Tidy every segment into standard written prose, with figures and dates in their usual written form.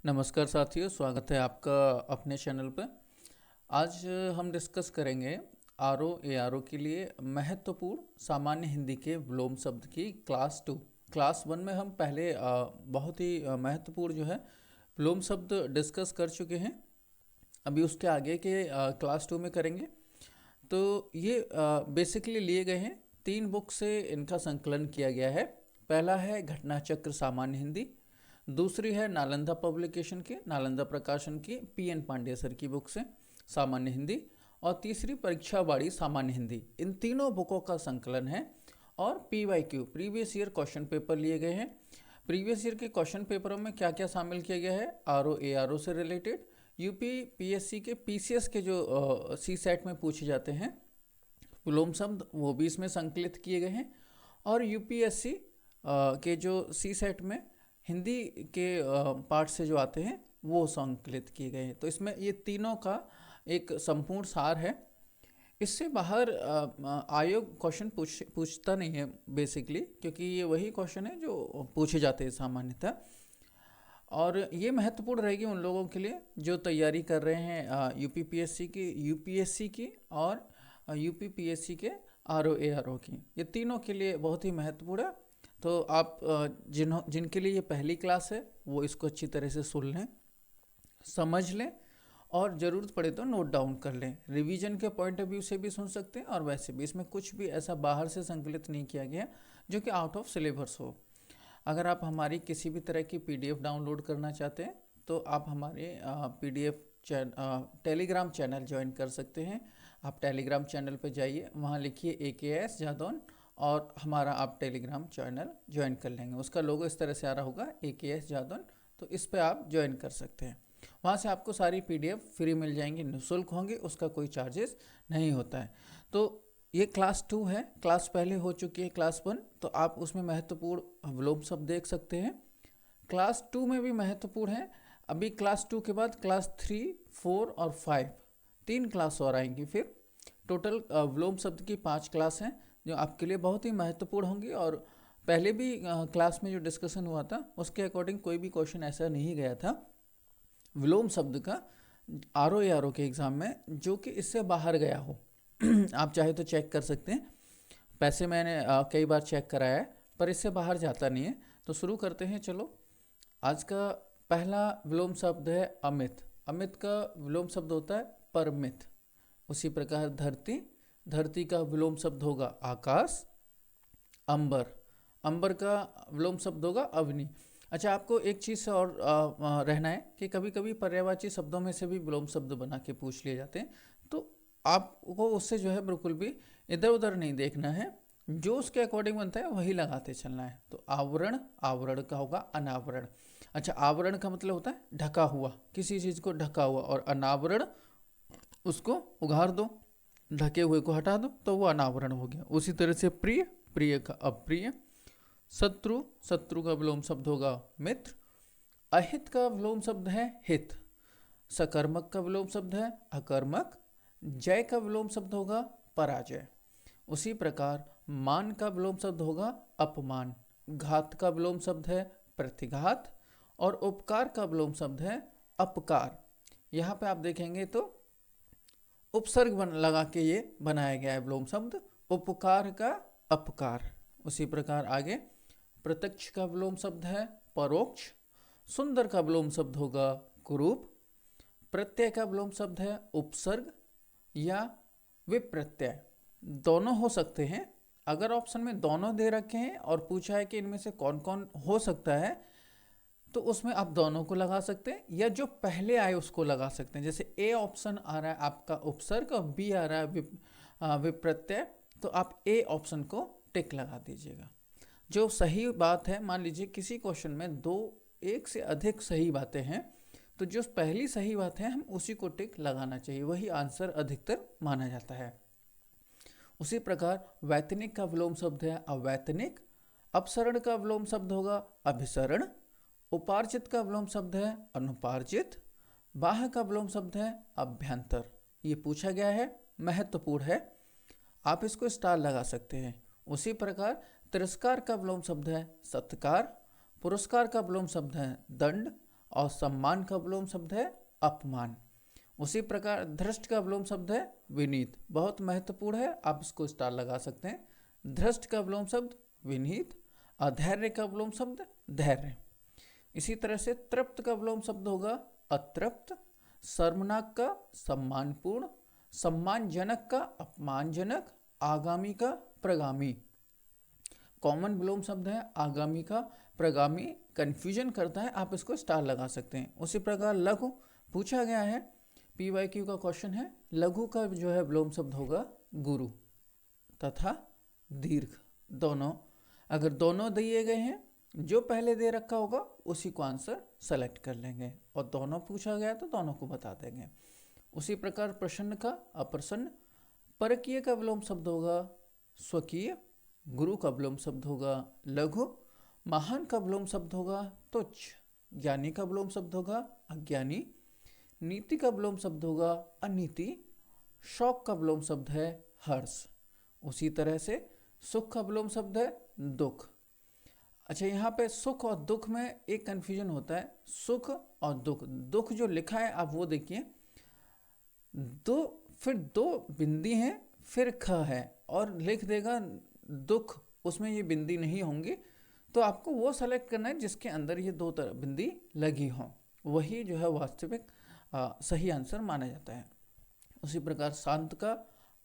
नमस्कार साथियों, स्वागत है आपका अपने चैनल पर। आज हम डिस्कस करेंगे आर ओ के लिए महत्वपूर्ण सामान्य हिंदी के विलोम शब्द की क्लास 2। क्लास 1 में हम पहले बहुत ही महत्वपूर्ण जो है विलोम शब्द डिस्कस कर चुके हैं। अभी उसके आगे के क्लास 2 में करेंगे। तो ये बेसिकली लिए गए हैं, 3 बुक से इनका संकलन किया गया है। पहला है घटना चक्र सामान्य हिंदी, दूसरी है नालंदा पब्लिकेशन की, नालंदा प्रकाशन की पी.एन. पांडे सर की बुक से सामान्य हिंदी, और तीसरी परीक्षावाड़ी सामान्य हिंदी। इन तीनों बुकों का संकलन है और PYQ previous year question paper लिए गए हैं। प्रीवियस ईयर के क्वेश्चन पेपरों में क्या क्या शामिल किया गया है? RO से रिलेटेड, यूपी PSC के PCS के जो CSET में पूछे जाते हैं विलोम शब्द, वो भी इसमें संकलित किए गए हैं। और UPSC के जो CSET में हिंदी के पार्ट से जो आते हैं वो संकलित किए गए हैं। तो इसमें ये तीनों का एक संपूर्ण सार है। इससे बाहर आयोग क्वेश्चन पूछता नहीं है बेसिकली, क्योंकि ये वही क्वेश्चन है जो पूछे जाते हैं सामान्यतः। और ये महत्वपूर्ण रहेगी उन लोगों के लिए जो तैयारी कर रहे हैं UPSC की, UPSC की और UPPSC के RO की। ये तीनों के लिए बहुत ही महत्वपूर्ण है। तो आप जिनके लिए ये पहली क्लास है वो इसको अच्छी तरह से सुन लें, समझ लें और ज़रूरत पड़े तो नोट डाउन कर लें। रिवीजन के पॉइंट ऑफ व्यू से भी सुन सकते हैं और वैसे भी इसमें कुछ भी ऐसा बाहर से संकलित नहीं किया गया जो कि आउट ऑफ सिलेबस हो। अगर आप हमारी किसी भी तरह की PDF डाउनलोड करना चाहते हैं तो आप हमारे PDF टेलीग्राम चैनल ज्वाइन कर सकते हैं। आप टेलीग्राम चैनल पर जाइए, वहाँ लिखिए AKS जादौन और हमारा आप टेलीग्राम चैनल ज्वाइन कर लेंगे। उसका लोगो इस तरह से आ रहा होगा, AKS जादौन। तो इस पर आप ज्वाइन कर सकते हैं। वहाँ से आपको सारी PDF फ्री मिल जाएंगी, निःशुल्क होंगे, उसका कोई चार्जेस नहीं होता है। तो ये क्लास 2 है। क्लास पहले हो चुकी है क्लास 1, तो आप उसमें महत्वपूर्ण विलोम शब्द देख सकते हैं। क्लास 2 में भी महत्वपूर्ण है। अभी क्लास 2 के बाद क्लास 3, 4 और 5 3 क्लास और आएंगी। फिर टोटल विलोम शब्द की 5 क्लास हैं जो आपके लिए बहुत ही महत्वपूर्ण होंगी। और पहले भी क्लास में जो डिस्कशन हुआ था उसके अकॉर्डिंग कोई भी क्वेश्चन ऐसा नहीं गया था विलोम शब्द का RO के एग्ज़ाम में जो कि इससे बाहर गया हो। आप चाहे तो चेक कर सकते हैं, पैसे मैंने कई बार चेक कराया है, पर इससे बाहर जाता नहीं है। तो शुरू करते हैं। चलो, आज का पहला विलोम शब्द है अमित। अमित का विलोम शब्द होता है परमित। उसी प्रकार धरती, धरती का विलोम शब्द होगा आकाश। अंबर, अंबर का विलोम शब्द होगा अवनी। अच्छा, आपको एक चीज़ से और रहना है कि कभी कभी पर्यायवाची शब्दों में से भी विलोम शब्द बना के पूछ लिए जाते हैं। तो आपको उससे जो है बिल्कुल भी इधर उधर नहीं देखना है, जो उसके अकॉर्डिंग बनता है वही लगाते चलना है। तो आवरण, आवरण का होगा अनावरण। अच्छा, आवरण का मतलब होता है ढका हुआ, किसी चीज़ को ढका हुआ, और अनावरण उसको उघाड़ दो, ढके हुए को हटा दो तो वो अनावरण हो गया। उसी तरह से प्रिय, प्रिय का अप्रिय। शत्रु, शत्रु का विलोम शब्द होगा मित्र। अहित का विलोम शब्द है हित। सकर्मक का विलोम शब्द है अकर्मक। जय का विलोम शब्द होगा पराजय। उसी प्रकार मान का विलोम शब्द होगा अपमान। घात का विलोम शब्द है प्रतिघात। और उपकार का विलोम शब्द है अपकार। यहाँ पे आप देखेंगे तो उपसर्ग लगा के ये बनाया गया है विलोम शब्द, उपकार का अपकार। उसी प्रकार आगे प्रत्यक्ष का विलोम शब्द है परोक्ष। सुंदर का विलोम शब्द होगा कुरूप। प्रत्यय का विलोम शब्द है उपसर्ग या विप्रत्यय। दोनों हो सकते हैं। अगर ऑप्शन में दोनों दे रखे हैं और पूछा है कि इनमें से कौन कौन हो सकता है, तो उसमें आप दोनों को लगा सकते हैं या जो पहले आए उसको लगा सकते हैं। जैसे A ऑप्शन आ रहा है आपका उपसर्ग और B आ रहा है विप्रत्यय, तो आप A ऑप्शन को टिक लगा दीजिएगा। जो सही बात है, मान लीजिए किसी क्वेश्चन में एक से अधिक सही बातें हैं, तो जो पहली सही बात है हम उसी को टिक लगाना चाहिए, वही आंसर अधिकतर माना जाता है। उसी प्रकार वैतनिक का विलोम शब्द है अवैतनिक। अपसरण का विलोम शब्द होगा अभिसरण। उपार्जित का विलोम शब्द है अनुपार्जित। बाह्य का विलोम शब्द है अभ्यंतर। ये पूछा गया है, महत्वपूर्ण है, आप इसको स्टार लगा सकते हैं। उसी प्रकार तिरस्कार का विलोम शब्द है सत्कार। पुरस्कार का विलोम शब्द है दंड। और सम्मान का विलोम शब्द है अपमान। उसी प्रकार धृष्ट का विलोम शब्द है विनीत, बहुत महत्वपूर्ण है, आप इसको स्टार लगा सकते हैं। धृष्ट का विलोम शब्द विनीत। अधैर्य का विलोम शब्द धैर्य। इसी तरह से तृप्त का विलोम शब्द होगा अतृप्त। शर्मनाक का सम्मानपूर्ण। सम्मानजनक का अपमानजनक। आगामी का प्रगामी। कॉमन विलोम शब्द है आगामी का प्रगामी, कंफ्यूजन करता है, आप इसको स्टार लगा सकते हैं। उसी प्रकार लघु पूछा गया है, PYQ का क्वेश्चन है। लघु का जो है विलोम शब्द होगा गुरु तथा दीर्घ, दोनों। अगर दोनों दिए गए हैं, जो पहले दे रखा होगा उसी को आंसर सेलेक्ट कर लेंगे, और दोनों पूछा गया तो दोनों को बता देंगे। उसी प्रकार प्रसन्न का अप्रसन्न। परकीय का विलोम शब्द होगा स्वकीय। गुरु का विलोम शब्द होगा लघु। महान का विलोम शब्द होगा तुच्छ। ज्ञानी का विलोम शब्द होगा अज्ञानी। नीति का विलोम शब्द होगा अनीति। शौक का विलोम शब्द है हर्ष। उसी तरह से सुख का विलोम शब्द है दुख। अच्छा, यहाँ पे सुख और दुख में एक कंफ्यूजन होता है, सुख और दुख। दुख जो लिखा है आप वो देखिए, फिर दो बिंदी हैं, फिर ख है, और लिख देगा दुख, उसमें ये बिंदी नहीं होंगी, तो आपको वो सेलेक्ट करना है जिसके अंदर ये दो तरह बिंदी लगी हो, वही जो है वास्तविक सही आंसर माना जाता है। उसी प्रकार शांत का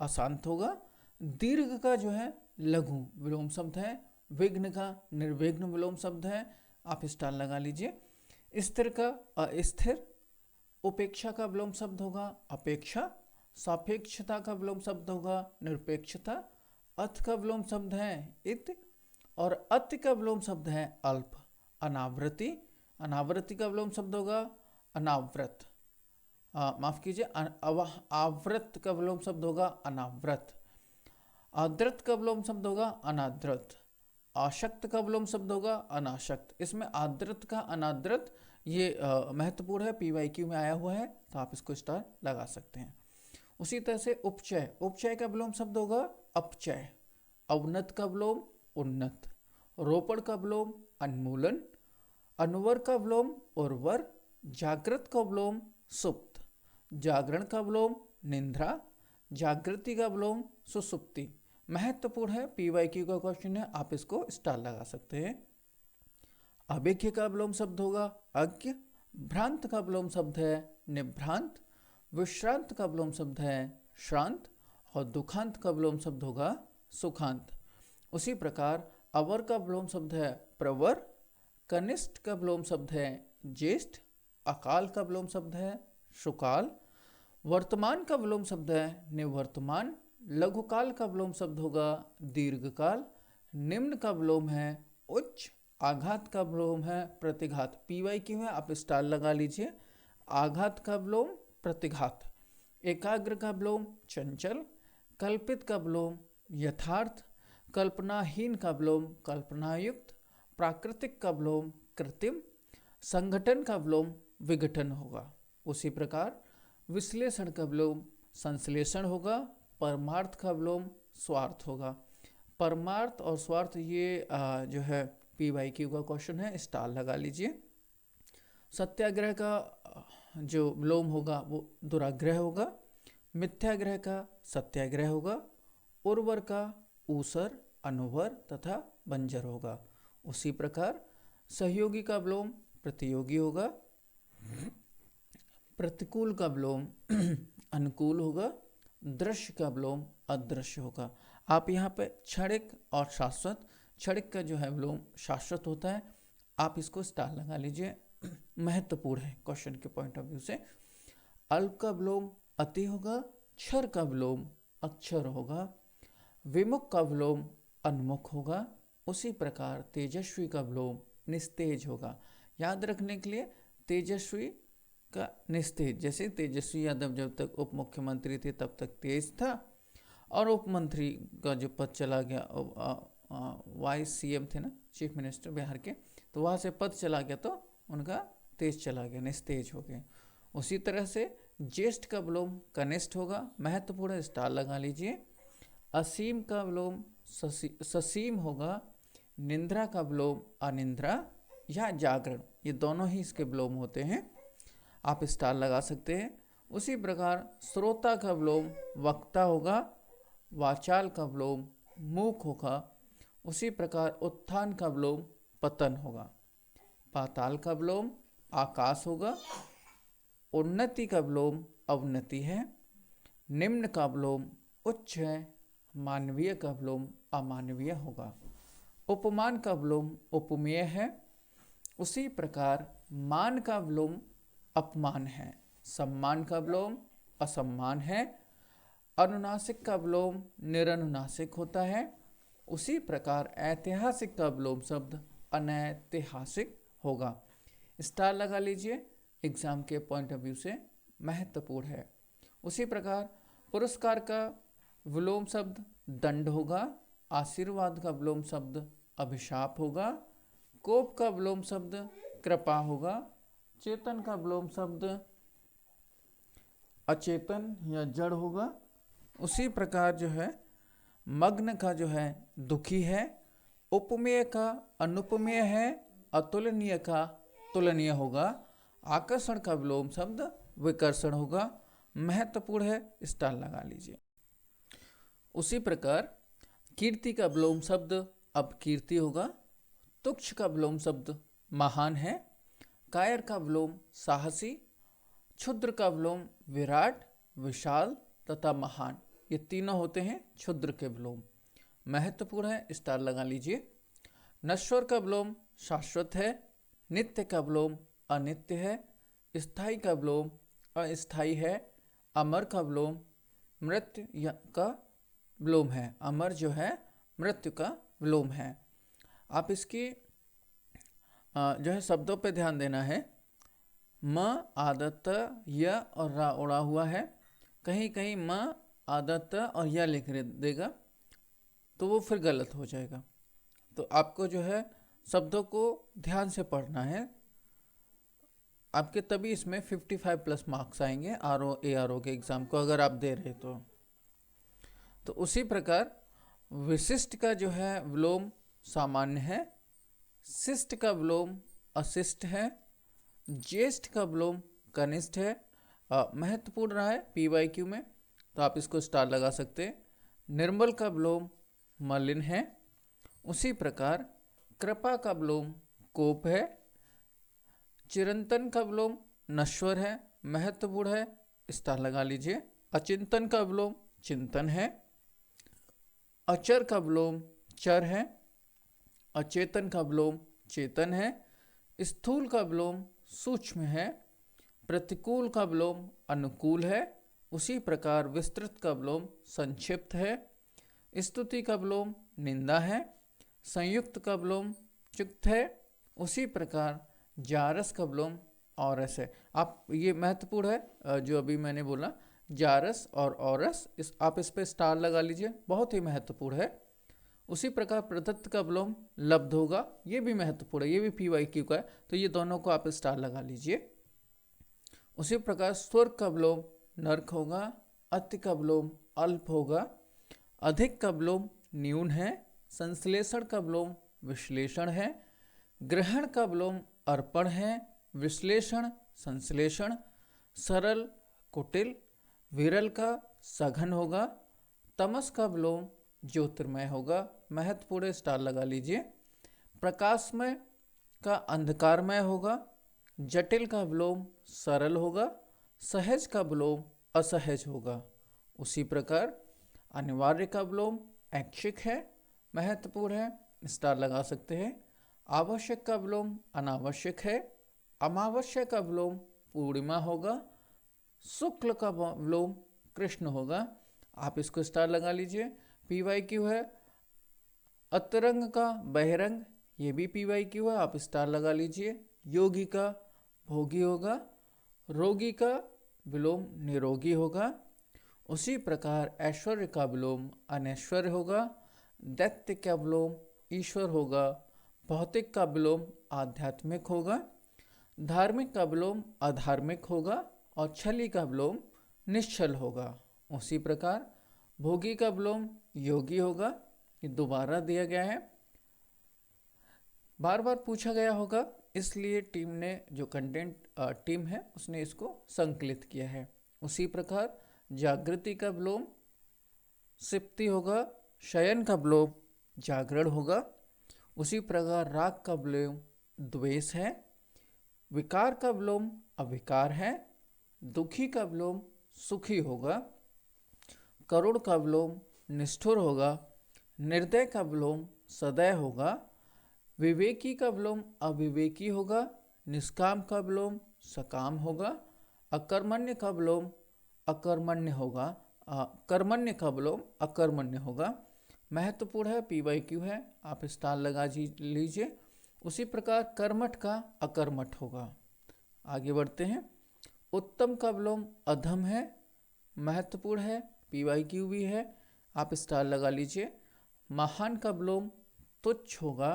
अशांत होगा। दीर्घ का जो है लघु विलोम शब्द है। विघ्न का निर्विघ्न विलोम शब्द है, आप स्टार लगा लीजिए। स्थिर का अस्थिर। उपेक्षा का विलोम शब्द होगा अपेक्षा। सापेक्षता का विलोम शब्द होगा निरपेक्षता। अथ का विलोम शब्द है इत, और अति का विलोम शब्द है अल्प। अनावृति। अनावृति का विलोम शब्द होगा अनावृत, माफ कीजिए, आवृत का विलोम शब्द होगा अनावृत। आद्रत का विलोम शब्द होगा अनाद्रत। आशक्त का विलोम शब्द होगा अनाशक्त। इसमें आद्रत का अनाद्रत ये महत्वपूर्ण है, PYQ में आया हुआ है, तो आप इसको स्टार लगा सकते हैं। उसी तरह से उपचय। उपचय का विलोम शब्द होगा अपचय। अवनत का विलोम उन्नत। रोपण का विलोम अन्मूलन। अनवर का विलोम उर्वर। जागृत का विलोम सुप्त। जागरण का विलोम निंद्रा। जागृति का विलोम सुसुप्ति। महत्वपूर्ण है, PYQ का क्वेश्चन है, आप इसको स्टार लगा सकते हैं। अभिज्ञ का विलोम शब्द होगा अज्ञ। भ्रांत का विलोम शब्द है निभ्रांत। विश्रांत का विलोम शब्द है श्रांत, और दुखांत का विलोम शब्द होगा सुखांत। उसी प्रकार अवर का विलोम शब्द है प्रवर। कनिष्ठ का विलोम शब्द है ज्येष्ठ। अकाल का विलोम शब्द है सुकाल। वर्तमान का विलोम शब्द है निवर्तमान। लघुकाल का विलोम शब्द होगा दीर्घकाल। निम्न का विलोम है उच्च। आघात का विलोम है प्रतिघात। PYQ है, आप स्टार लगा लीजिए। आघात का विलोम प्रतिघात। एकाग्र का विलोम चंचल। कल्पित का विलोम यथार्थ। कल्पनाहीन का विलोम कल्पनायुक्त। प्राकृतिक का विलोम कृत्रिम। संगठन का विलोम विघटन होगा। उसी प्रकार विश्लेषण का विलोम संश्लेषण होगा। परमार्थ का विलोम स्वार्थ होगा। परमार्थ और स्वार्थ ये जो है PYQ का क्वेश्चन है, स्टार लगा लीजिए। सत्याग्रह का जो विलोम होगा वो दुराग्रह होगा। मिथ्याग्रह का सत्याग्रह होगा। उर्वर का ऊसर, अनुवर तथा बंजर होगा। उसी प्रकार सहयोगी का विलोम प्रतियोगी होगा। प्रतिकूल का विलोम अनुकूल होगा। दृश्य का विलोम अदृश्य होगा। आप यहाँ पे क्षणिक और शाश्वत, क्षणिक का जो है विलोम शाश्वत होता है, आप इसको स्टार लगा लीजिए, महत्वपूर्ण है क्वेश्चन के पॉइंट ऑफ व्यू से। अल्प का विलोम अति होगा। क्षर का विलोम अक्षर होगा। विमुख का विलोम अन्मुख होगा। उसी प्रकार तेजस्वी का विलोम निस्तेज होगा। याद रखने के लिए तेजस्वी का निस्तेज, जैसे तेजस्वी यादव जब तक उप मुख्यमंत्री थे तब तक तेज था, और उप मंत्री का जो पद चला गया, वाइस CM थे ना, चीफ मिनिस्टर बिहार के, तो वहाँ से पद चला गया तो उनका तेज चला गया, निस्तेज हो गए। उसी तरह से ज्येष्ठ का विलोम कनिष्ठ होगा, महत्वपूर्ण स्टार लगा लीजिए। असीम का विलोम ससीम होगा। निंद्रा का विलोम अनिंद्रा। या जागरण, ये दोनों ही इसके विलोम होते हैं। आप स्टार लगा सकते हैं। उसी प्रकार श्रोता का विलोम वक्ता होगा, वाचाल का विलोम मूक होगा। उसी प्रकार उत्थान का विलोम पतन होगा। पाताल का विलोम आकाश होगा। उन्नति का विलोम अवनति है। निम्न का विलोम उच्च है। मानवीय का विलोम अमानवीय होगा। उपमान का विलोम उपमेय है। उसी प्रकार मान का विलोम अपमान है। सम्मान का विलोम असम्मान है। अनुनासिक का विलोम निरनुनासिक होता है। उसी प्रकार ऐतिहासिक का विलोम शब्द अनैतिहासिक होगा। स्टार लगा लीजिए, एग्जाम के पॉइंट ऑफ व्यू से महत्वपूर्ण है। उसी प्रकार पुरस्कार का विलोम शब्द दंड होगा। आशीर्वाद का विलोम शब्द अभिशाप होगा। कोप का विलोम शब्द कृपा होगा। चेतन का विलोम शब्द अचेतन या जड़ होगा। उसी प्रकार जो है मग्न का जो है दुखी है। उपमेय का अनुपमेय है। अतुलनीय का तुलनीय होगा। आकर्षण का विलोम शब्द विकर्षण होगा। महत्वपूर्ण है, स्टार लगा लीजिए। उसी प्रकार कीर्ति का विलोम शब्द अपकीर्ति होगा। तुक्ष का विलोम शब्द महान है। कायर का विलोम साहसी। क्षुद्र का विलोम विराट, विशाल तथा महान, ये तीनों होते हैं क्षुद्र के विलोम। महत्वपूर्ण है, स्टार लगा लीजिए। नश्वर का विलोम शाश्वत है। नित्य का विलोम अनित्य है। स्थायी का विलोम अस्थायी है। अमर का विलोम मृत्यु का विलोम है। अमर जो है मृत्यु का विलोम है। आप इसकी जो है शब्दों पे ध्यान देना है। म आदत य और रा उड़ा हुआ है। कहीं कहीं म आदत और या लिख देगा तो वो फिर गलत हो जाएगा। तो आपको जो है शब्दों को ध्यान से पढ़ना है। आपके तभी इसमें 55 प्लस मार्क्स आएंगे RO के एग्ज़ाम को, अगर आप दे रहे तो उसी प्रकार विशिष्ट का जो है विलोम सामान्य है। शिष्ट का विलोम अशिष्ट है। ज्येष्ठ का विलोम कनिष्ठ है। महत्वपूर्ण रहा है PYQ में, तो आप इसको स्टार लगा सकते हैं। निर्मल का विलोम मलिन है। उसी प्रकार कृपा का विलोम कोप है। चिरंतन का विलोम नश्वर है। महत्वपूर्ण है, स्टार लगा लीजिए। अचिंतन का विलोम चिंतन है। अचर का विलोम चर है। अचेतन का विलोम चेतन है। स्थूल का विलोम सूक्ष्म है। प्रतिकूल का विलोम अनुकूल है। उसी प्रकार विस्तृत का विलोम संक्षिप्त है। स्तुति का विलोम निंदा है। संयुक्त का विलोम चुक्त है। उसी प्रकार जारस का विलोम औरस है। आप ये महत्वपूर्ण है जो अभी मैंने बोला, जारस और औरस, आप इस पे स्टार लगा लीजिए, बहुत ही महत्वपूर्ण है। उसी प्रकार प्रदत्त का विलोम लब्ध होगा, ये भी महत्वपूर्ण है, ये भी PYQ का है, तो ये दोनों को आप स्टार लगा लीजिए। उसी प्रकार स्वर्ग का विलोम नर्क होगा। अति का विलोम अल्प होगा। अधिक का विलोम न्यून है। संश्लेषण का विलोम विश्लेषण है। ग्रहण का विलोम अर्पण है। विश्लेषण संश्लेषण। सरल कुटिल। विरल का सघन होगा। तमस का विलोम ज्योतिर्मय होगा। महत्वपूर्ण स्टार लगा लीजिए। प्रकाशमय का अंधकारमय होगा। जटिल का विलोम सरल होगा। सहज का विलोम असहज होगा। उसी प्रकार अनिवार्य का विलोम ऐच्छिक है। महत्वपूर्ण है, स्टार लगा सकते हैं। आवश्यक का विलोम अनावश्यक है। अमावस्या का विलोम पूर्णिमा होगा। शुक्ल का विलोम कृष्ण होगा। आप इसको स्टार लगा लीजिए। PYQ है। अतरंग का बहिरंग, ये भी PYQ है, आप स्टार लगा लीजिए। योगी का भोगी होगा। रोगी का विलोम निरोगी होगा। उसी प्रकार ऐश्वर्य का विलोम अनैश्वर्य होगा। दैत्य का विलोम ईश्वर होगा। भौतिक का विलोम आध्यात्मिक होगा। धार्मिक का विलोम अधार्मिक होगा। और छली का विलोम निश्चल होगा। उसी प्रकार भोगी का विलोम योगी होगा। ये दोबारा दिया गया है, बार बार पूछा गया होगा इसलिए टीम ने जो कंटेंट टीम है उसने इसको संकलित किया है। उसी प्रकार जागृति का विलोम सिप्ति होगा, शयन का विलोम जागरण होगा। उसी प्रकार राग का विलोम द्वेष है, विकार का विलोम अविकार है, दुखी का विलोम सुखी होगा, करुण का विलोम निष्ठुर होगा, निर्दय का विलोम सदय होगा, विवेकी का विलोम अविवेकी होगा, निष्काम का विलोम सकाम होगा, अकर्मण्य का विलोम अकर्मण्य होगा, कर्मण्य का विलोम अकर्मण्य होगा। महत्वपूर्ण है, PYQ है, आप स्टार लगा लीजिए। उसी प्रकार कर्मठ का अकर्मठ होगा। आगे बढ़ते हैं। उत्तम का विलोम अधम है, महत्वपूर्ण है, PYQ भी है, आप स्टार लगा लीजिए। महान का विलोम तुच्छ होगा,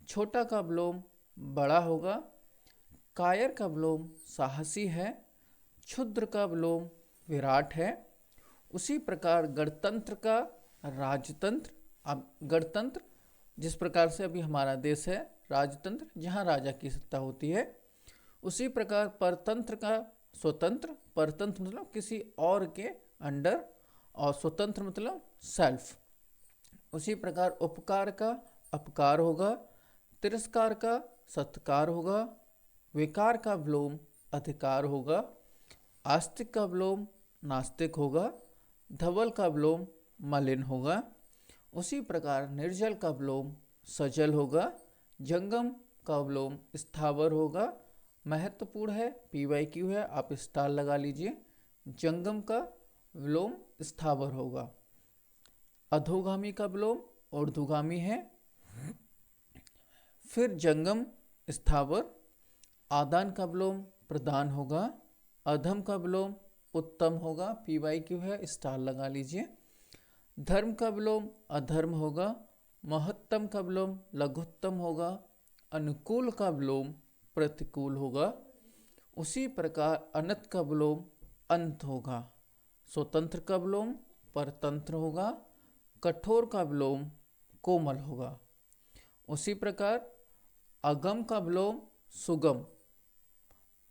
छोटा का विलोम बड़ा होगा, कायर का विलोम साहसी है, क्षुद्र का विलोम विराट है। उसी प्रकार गणतंत्र का राजतंत्र, अब गणतंत्र जिस प्रकार से अभी हमारा देश है, राजतंत्र जहाँ राजा की सत्ता होती है। उसी प्रकार परतंत्र का स्वतंत्र, परतंत्र मतलब किसी और के अंडर, और स्वतंत्र मतलब सेल्फ। उसी प्रकार उपकार का अपकार होगा, तिरस्कार का सत्कार होगा, विकार का विलोम अधिकार होगा, आस्तिक का विलोम नास्तिक होगा, धवल का विलोम मलिन होगा। उसी प्रकार निर्जल का विलोम सजल होगा, जंगम का विलोम स्थावर होगा। महत्वपूर्ण है, PYQ है, आप स्टार लगा लीजिए। जंगम का विलोम स्थावर होगा। अधोगामी का विलोम ऊर्ध्वगामी है। फिर जंगम स्थावर। आदान का विलोम प्रदान होगा, अधम का विलोम उत्तम होगा, PYQ है, स्टार लगा लीजिए। धर्म का विलोम अधर्म होगा, महत्तम का विलोम लघुत्तम होगा, अनुकूल का विलोम प्रतिकूल होगा। उसी प्रकार अनंत का विलोम अंत होगा, स्वतंत्र का विलोम परतंत्र होगा, कठोर का विलोम कोमल होगा। उसी प्रकार अगम का विलोम सुगम,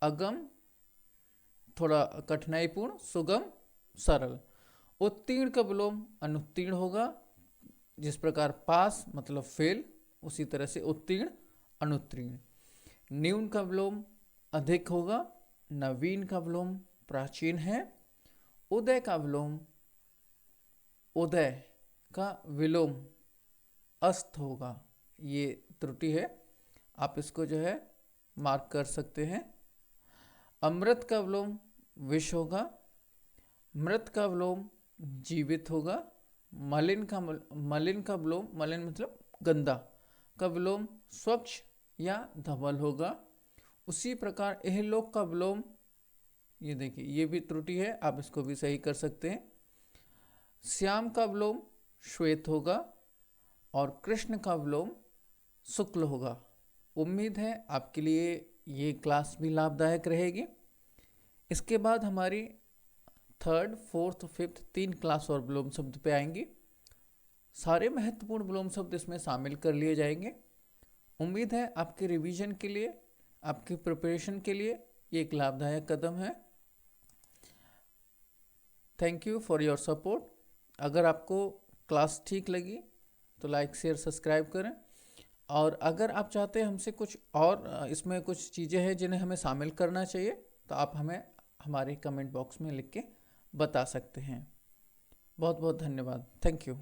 अगम थोड़ा कठिनाईपूर्ण, सुगम सरल। उत्तीर्ण का विलोम अनुत्तीर्ण होगा, जिस प्रकार पास मतलब फेल, उसी तरह से उत्तीर्ण अनुत्तीर्ण। न्यून का विलोम अधिक होगा, नवीन का विलोम प्राचीन है। उदय का विलोम, उदय का विलोम अस्त होगा, ये त्रुटि है, आप इसको जो है मार्क कर सकते हैं। अमृत का विलोम विष होगा, मृत का विलोम जीवित होगा। मलिन का विलोम, मलिन मतलब गंदा, का विलोम स्वच्छ या धवल होगा। उसी प्रकार इहलोक का विलोम, ये देखिए ये भी त्रुटि है, आप इसको भी सही कर सकते हैं। श्याम का विलोम श्वेत होगा और कृष्ण का विलोम शुक्ल होगा। उम्मीद है आपके लिए ये क्लास भी लाभदायक रहेगी। इसके बाद हमारी 3rd, 4th, 5th 3 क्लास और विलोम शब्द पे आएंगी। सारे महत्वपूर्ण विलोम शब्द इसमें शामिल कर लिए जाएंगे। उम्मीद है आपके रिवीजन के लिए, आपकी प्रिपरेशन के लिए ये एक लाभदायक कदम है। Thank you for your support. अगर आपको क्लास ठीक लगी तो लाइक शेयर सब्सक्राइब करें, और अगर आप चाहते हैं हमसे कुछ और इसमें कुछ चीज़ें हैं जिन्हें हमें शामिल करना चाहिए, तो आप हमें हमारे कमेंट बॉक्स में लिख के बता सकते हैं। बहुत बहुत धन्यवाद। Thank you.